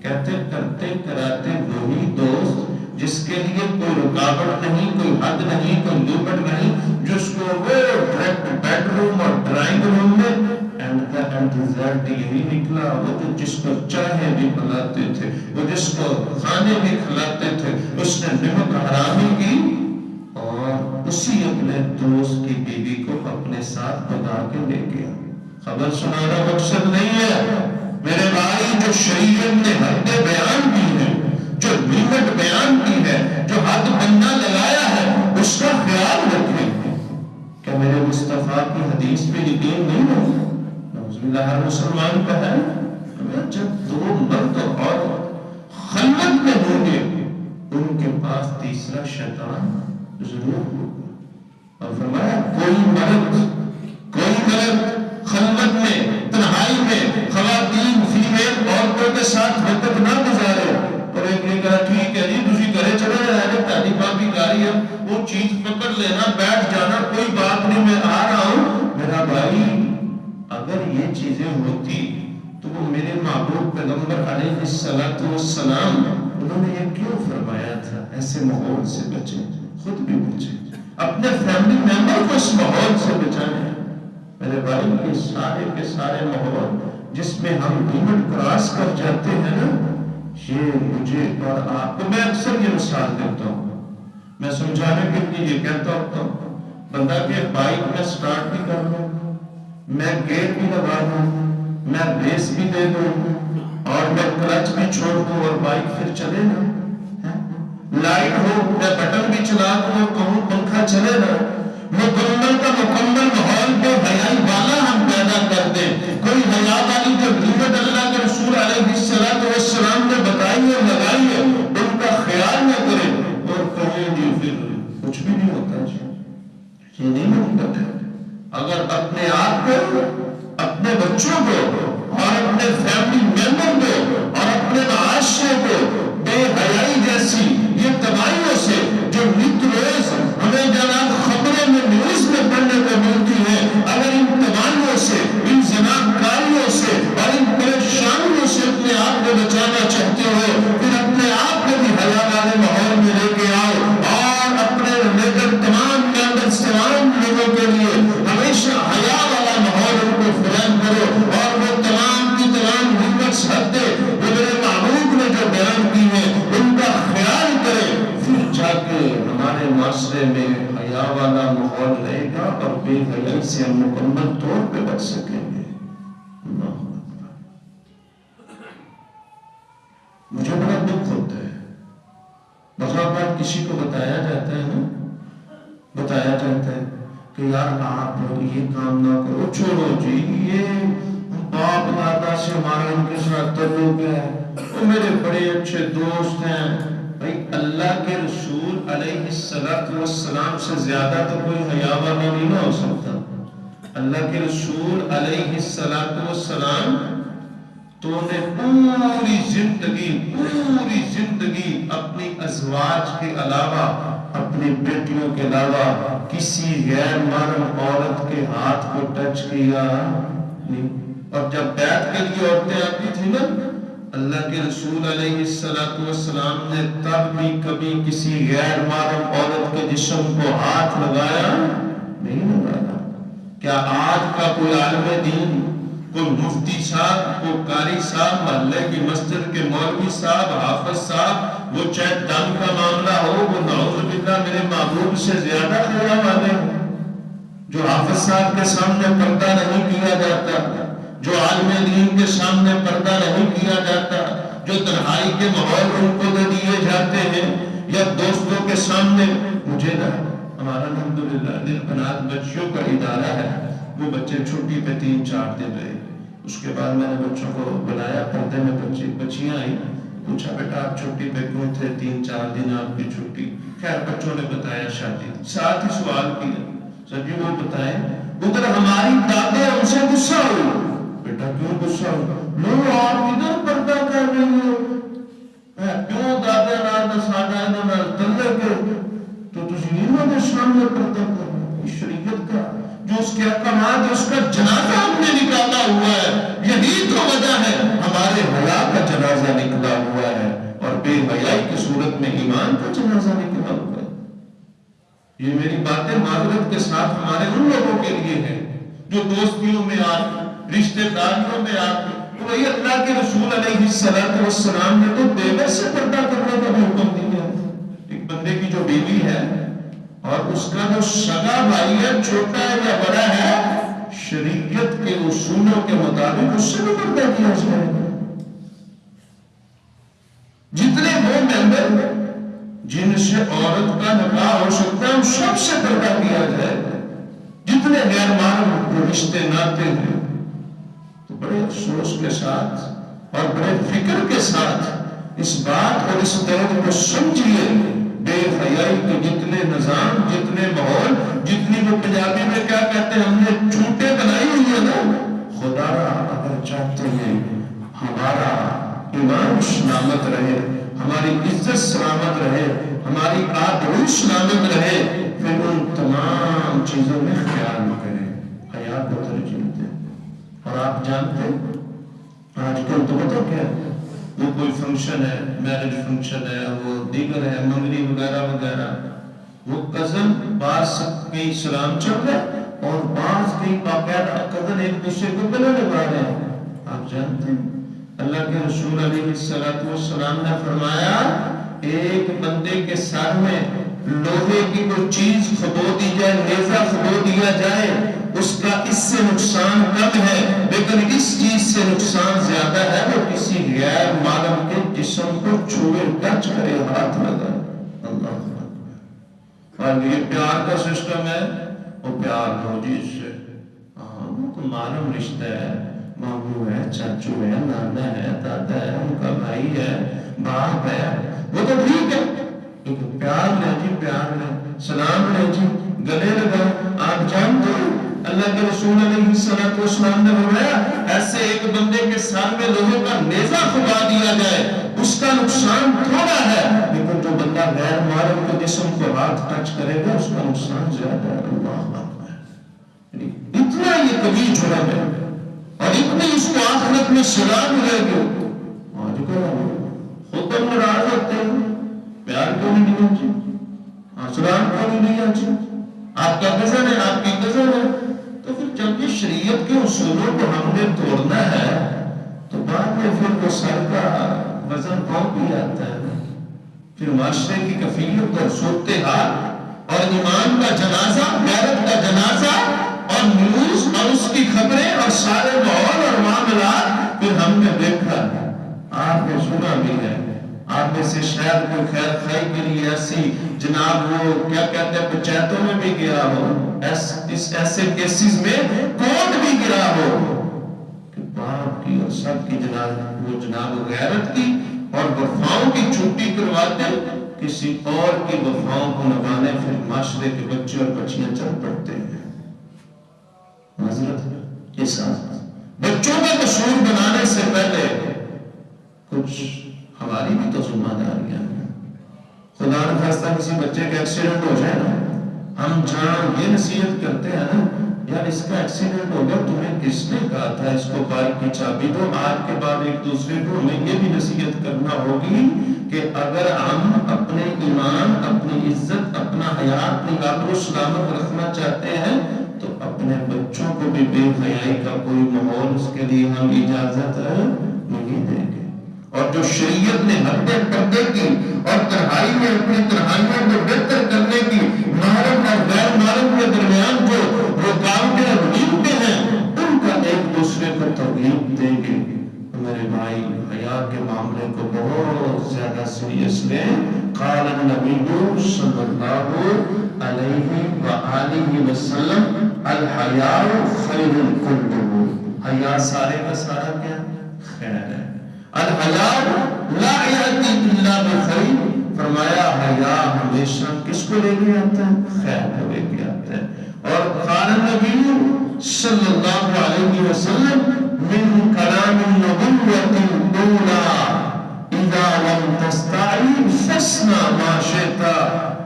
کہتے کرتے کراتے وہی دوست جس کے لیے کوئی رکاوٹ نہیں، کوئی حد نہیں، کوئی لمٹ نہیں، جس کو وہ ڈائریکٹ بیڈ روم اور ڈرائنگ روم میں اینڈ رزلٹ یہی نکلا، وہ تو جس کو چاہے بھی کھلاتے تھے، وہ جس کو کھانے بھی کھلاتے تھے، اس نے نمک حرامی کی اور اسی اپنے دوست کی بیوی کو اپنے ساتھ بتا کے لے گیا۔ خبر سنانا مقصد نہیں ہے میرے بھائی، جو شریعت نے حد بیان کی ہے، جو لمٹ بیان کی ہے، جو حد بندہ لگایا ہے، اس کا خیال رکھیں۔ کیا میرے مصطفیٰ کی حدیث میں تیسرا شیطان ضرور ہوگا. اور فرمایا کوئی مرد خلوت میں تنہائی میں خواتین فیمیل عورتوں کے ساتھ وقت نہ گزارے. اور ایک نے کہا ٹھیک ہے جی تسی گھرے چلے جائے تعلیمات بھی جاری ہے وہ چیز پکڑ لینا بیٹھ جانا کوئی بات نہیں میں آ رہا ہوں. میرا بھائی اگر یہ چیزیں ہوتی تو وہ میرے محبوب پیغمبر علیہ الصلوۃ والسلام انہوں نے یہ کیوں فرمایا تھا ایسے ماحول سے بچیں خود بھی بچیں اپنے فیملی ممبر کو اس ماحول سے بچائیں. میرے بھائی یہ سارے کے سارے ماحول جس میں ہم لیمٹ کراس کر جاتے ہیں نا یہ مجھے اور آپ کو میں اکثر یہ مثال دیتا ہوں. میں سمجھانے کے لیے یہ کہتا ہوتا ہوں بندہ کہ بائک میں سٹارٹ بھی کر لوں میں گیئر بھی لگا دوں میں ریس بھی دے دوں اور میں کلچ بھی چھوڑ دوں اور بائک پھر چلے نا لائٹ ہو میں بٹن بھی چلا دوں اور کہوں پنکھا چلے نا مکمل کا مکمل ماحول کو حیائی والا ہم پیدا کر دیں. کوئی حیا والی جو لیمٹ اللہ کے رسول علیہ الصلوۃ والسلام نے بتائی ہے لگائی ہے ان کا خیال نہ کریں اور کہیں جی پھر کچھ بھی نہیں ہوتا جی یہ نہیں ہوتا ہے. اگر اپنے آپ کو اپنے بچوں کو اور اپنے فیملی ممبر کو اور اپنے معاشرے کو بے حیائی جیسی یہ تباہیوں سے جو نت روز ہمیں جناب خبریں میں نیوز میں پڑھنے کو ملتی ہے اگر ان تباہیوں سے ان زناکاریوں سے اور ان پریشانیوں سے اپنے آپ کو بچانا چاہتے ہو پھر اپنے آپ کو بھی حیا والے ماحول میں لے کے آؤ اور اپنے لیڈر تمام لوگوں کے لیے ہمیشہ حیا والا ماحول ان کو فراہم کرو اور وہ تمام کی تمام ہمت حدیں جو میرے محبوب نے جو بیان کی ہے ان کا خیال کرے پھر جا کے ہمارے معاشرے میں حیا والا ماحول رہے گا اور بے حیائی سے ہم مکمل طور پہ بچ سکیں گے. مجھے بڑا دکھ ہوتا ہے بخار بات کسی کو بتایا جاتا ہے نا بتایا جاتا ہے کہ یار آپ یہ کام نہ کرو چھوڑو جی یہ باپ دادا سے ہمارا ان کے ساتھ تعلق ہے وہ میرے بڑے اچھے دوست ہیں. بھائی اللہ کے رسول علیہ الصلوۃ والسلام سے زیادہ تو کوئی حیا والا نہیں نہ ہو سکتا. اللہ کے رسول علیہ الصلوۃ والسلام تو نے پوری زندگی اپنی ازواج کے علاوہ اپنی بیٹیوں کے علاوہ کسی غیر محرم عورت کے ہاتھ کو ٹچ کیا نہیں. اور جب بیعت کے لیے عورتیں آتی تھی نا اللہ کے رسول علیہ الصلوۃ والسلام نے تب بھی کبھی کسی غیر محرم عورت کے جسم کو ہاتھ لگایا نہیں لگایا. کیا آج کا کوئی عالم دین کوئی مفتی صاحب کوئی قاری صاحب محلے کی مسجد کے مولوی صاحب حافظ صاحب وہ چاہے دم کا معاملہ ہو وہ نعوذ باللہ میرے محبوب سے زیادہ حیا والے جو حافظ صاحب کے سامنے پردہ نہیں کیا جاتا جو عالم دین کے سامنے پردہ نہیں کیا جاتا جو تنہائی کے ماحول ان کو دے دیے جاتے ہیں یا دوستوں کے سامنے. مجھے نا ہمارا الحمدللہ دل بنات بچیوں کا ادارہ ہے وہ بچے چھٹی پہ 3-4 دن رہے. اس کے بعد میں نے بچوں کو بلایا پردے میں بچیاں آئی پوچھا بیٹا آپ چھٹی پہ کیوں تھے 3-4 دن آپ کی چھٹی. خیر بچوں نے بتایا شادی ساتھ ہی سوال کیا سر جی وہ بتائیں ادھر ہماری دادے ہم سے غصہ ہوئی. بیٹا کیوں غصہ ہو لو آپ ادھر پردہ کر رہی ہو کیوں دادے نال ساڈا انہاں تلے کے تو تسی انہاں دے سامنے پردہ کرو. شریعت کا جو اس کے احکامات اس کا جنازہ ہم نے نکالا ہوا ہے یہی تو وجہ ہے ہمارے حیا کا جنازہ نکلا ہوا ہے اور بے حیائی کی صورت میں ایمان کا جنازہ نکلا ہوا ہے. یہ میری باتیں معذرت کے ساتھ ہمارے ان لوگوں کے لیے ہیں جو دوستیوں میں آتے رشتہ داریوں میں آتے. وہی اللہ کے رسول علیہ الصلوۃ والسلام نے تو بیوے سے پردہ کرنے کا بھی حکم دیا. ایک بندے کی جو بیوی ہے اور اس کا جو سگا بھائی ہے چھوٹا ہے یا بڑا ہے شریعت کے اصولوں کے مطابق اس سے بھی پردہ کیا جائے گا. جتنے وہ ممبر جن سے عورت کا نکاح ہو سکتا ہے ان سب سے پردہ کیا جائے گا. جتنے غیر محرم رشتے ناتے ہیں تو بڑے افسوس کے ساتھ اور بڑے فکر کے ساتھ اس بات اور اس دور کو سمجھیے بے حیائی کے جتنے نظام، جتنے ماحول، جتنی وہ پنجابی میں کیا کہتے ہیں، ہم نے چوٹیں بنائی ہوئی ہے نا، خدا اگر چاہتے ہیں ہمارا ایمان سلامت رہے، ہماری عزت سلامت رہے، ہماری آبرو سلامت رہے، پھر ان تمام چیزوں میں خیال کریں، حیا کو ترجیح دیں۔ اور آپ جانتے ہیں آج کل تو پتہ کیا ہے، وہ کوئی فنکشن ہے، میرج فنکشن ہے، وہ دیگر ہے، منگنی وغیرہ وغیرہ، وہ کزن بعض کئی سلام چل رہے ہیں اور بعض کئی باقاعدہ کزن ایک دوسرے کو گلے لگا رہے ہیں۔ آپ جانتے ہیں اللہ کے رسول علیہ السلام نے فرمایا ایک بندے کے سر میں لوہے کی کوئی چیز کھبو دی جائے، نیزہ کھبو دیا جائے، اس کا اس سے نقصان کم ہے، لیکن اس چیز سے نقصان زیادہ ہے وہ کسی غیر معلوم کے جسم کو چھوئے، ٹچ کرے، ہاتھ لگائے۔ اللہ اکبر۔ اور یہ پیار کا سسٹم ہے، وہ پیار ہو جی اس سے، وہ تو معلوم رشتہ ہے، ماموں ہے، چاچو ہے، نانا ہے، دادا ہے، ان کا بھائی ہے، باپ ہے، وہ تو ٹھیک ہے، لیکن پیار لے جی، پیار لے، سلام لے جی، گلے لگا۔ آپ جانتے ہیں اللہ کے رسول علیہ السلام نے فرمایا ایسے ایک بندے کے سر میں لوہے کا نیزہ کھبا دیا جائے، اس کا نقصان تھوڑا ہے، لیکن جو بندہ غیر محرم کے جسم کو ہاتھ ٹچ کرے گا اس کا نقصان زیادہ ہے۔ اللہ اکبر۔ اتنا یہ کبھی جرم ہے اور اتنی اس کو آخرت میں سزا ملے گی۔ آج کل خود تو ناراض ہوتے ہیں، پیار کیوں نہیں دیا جی، سلام کیوں نہیں دیا جی، آپ کا کزن ہے، آپ کی کزن ہے، تو پھر جب یہ شریعت کے اصولوں کو ہم نے توڑنا ہے تو بعد میں پھر وہ سر کا وزن کون بھی آتا ہے، پھر معاشرے کی کفیلت اور صورتحال اور ایمان کا جنازہ، غیرت کا جنازہ اور نیوز اور اس کی خبریں اور سارے ماحول اور معاملات، پھر ہم نے دیکھا، آپ نے سنا بھی ہے، آپ میں سے شاید کوئی خیر خائی کے لیے ایسی جناب وہ کیا کہتے ہیں پنچایتوں میں بھی گیا ہو، ایسے کیسز میں کورٹ بھی گیا ہو کہ باپ کی اور سب کی وہ جناب غیرت کی اور وفاؤں کی چھٹی کرواتے، کسی اور کی وفاؤں کو نبھانے پھر معاشرے کے بچے اور بچیاں چل پڑتے ہیں۔ معذرت کے ساتھ بچوں کا قصور بنانے سے پہلے کچھ ہماری بھی تو ذمہ داریاں ہیں۔ خدا نہ خواستہ کسی بچے کا ایکسیڈنٹ ہو جائے نا، ہم جہاں یہ نصیحت کرتے ہیں نا، یار اس کا ایکسیڈنٹ ہو گیا، تمہیں کس نے کہا تھا اس کو بائک کی چابی دو، آج کے بعد ایک دوسرے کو ہمیں یہ بھی نصیحت کرنا ہوگی کہ اگر ہم اپنے ایمان، اپنی عزت، اپنا حیا، اپنی آبرو سلامت رکھنا چاہتے ہیں تو اپنے بچوں کو بھی بے حیائی کا کوئی ماحول اس کے لیے ہم اجازت نہیں دیں گے۔ اور جو شریعت نے حدیں پردے کی اور تنہائی میں اپنی تنہائیوں کو بہتر کرنے کی محرم اور غیر محرم کے درمیان جو رکاوٹیں اور قیمتیں ہیں ان کا ایک دوسرے کو ترغیب دیں گے۔ میرے بھائی حیا کے معاملے کو بہت زیادہ سیریس لیں۔ قال النبی صلی اللہ علیہ وآلہ وسلم الحیاء خیر کلہ، حیا سارے کا سارا کیا خیر ہے۔ الحیاء لا یأتی الا بخیر، فرمایا حیا ہمیشہ کس کو لے کے آتا ہے؟ خیر کو لے کے آتا ہے۔ اور قال النبی صلی اللہ علیہ وسلم من کلام النبوۃ الاولی اذا لم تستعی فاصنع ما شئت،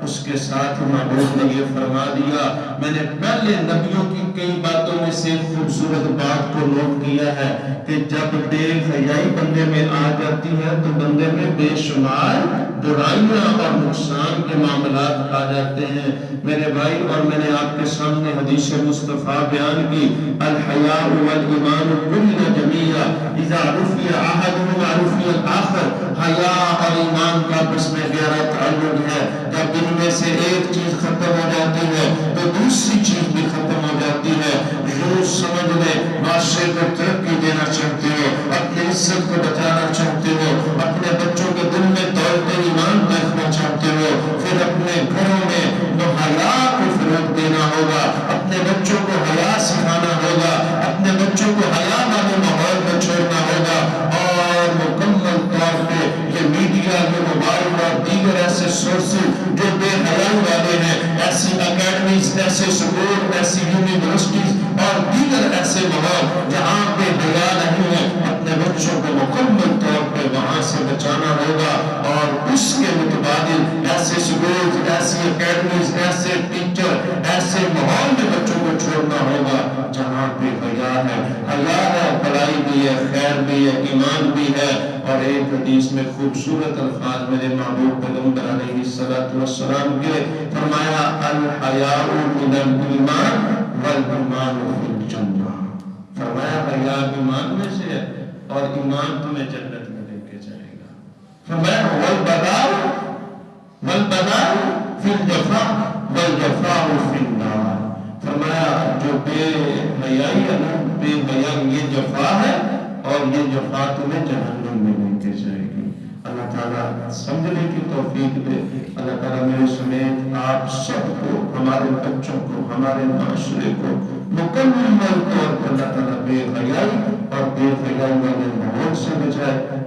اس کے ساتھ محبوب نے یہ فرما دیا، میں نے پہلے نبیوں کی کئی باتوں میں سے خوبصورت بات کو نوٹ کیا ہے کہ جب بے حیائی بندے میں آ جاتی ہے تو بندے میں بے شمار برائیاں اور نقصان کے معاملات آ جاتے ہیں۔ میرے بھائی اور میں نے آپ کے سامنے حدیث مصطفیٰ بیان کی، الحیاء والایمان کلنا جمیعا اذا رفع احدهما رفع الاخر، حیا اور ایمان کا آپس میں گہرا تعلق ہے، جب ان میں سے ایک چیز ختم ہو جاتی ہے تو دوسری چیز بھی ختم ہو جاتی ہے۔ یوں سمجھ لیں معاشرے کو ترقی دینا چاہتے ہو، اپنی عزت کو بچانا چاہتے ہو، اپنے بچوں کے دل میں دولت ایمان دیکھنا چاہتے ہو، پھر اپنے گھروں میں حیا کو فروغ دینا ہوگا، اپنے بچوں کو حیا سکھانا ہوگا، اپنے بچوں کو حیا والے ماحول میں چھوڑنا ہوگا، اور مکمل طور پہ یہ میڈیا، یہ موبائل اور دیگر ایسے سورسز ایسے سکول، ایسی یونیورسٹیز اور دیگر ایسے ماحول جہاں پہ حیا نہیں ہے، اپنے بچوں کو مکمل طور پہ وہاں سے بچانا ہوگا، اور اس کے متبادل ایسے سکول، ایسی اکیڈمیز، ایسے ٹیچر، ایسے ماحول میں بچوں کو چھوڑنا ہوگا جہاں پہ حیا ہے، بھلائی بھی ہے، خیر بھی ہے، ایمان بھی ہے۔ اور ایک حدیث میں خوبصورت الفاظ میرے محبوب پیغمبر علیہ الصلوۃ والسلام کے فرمایا، الحیاء من الایمان والایمان فی الجنہ، فرمایا حیا ایمان میں سے ہے اور ایمان تمہیں جنت میں لے کے جائے گا۔ فرمایا والبلاء فی الجفاء والجفاء فی النار، فرمایا جو بے حیائی ہے نا، بے حیائی یہ جفا ہے اور یہ جفا تمہیں جہنم میں لے کے جائے گی۔ اللہ تعالیٰ سمجھنے کی توفیق دے۔ اللہ تعالیٰ میرے سمیت آپ سب کو، ہمارے بچوں کو، ہمارے معاشرے کو مکمل طور پر اللہ تعالیٰ بے حیائی اور بے حیائی والے ماحول سے بچائے۔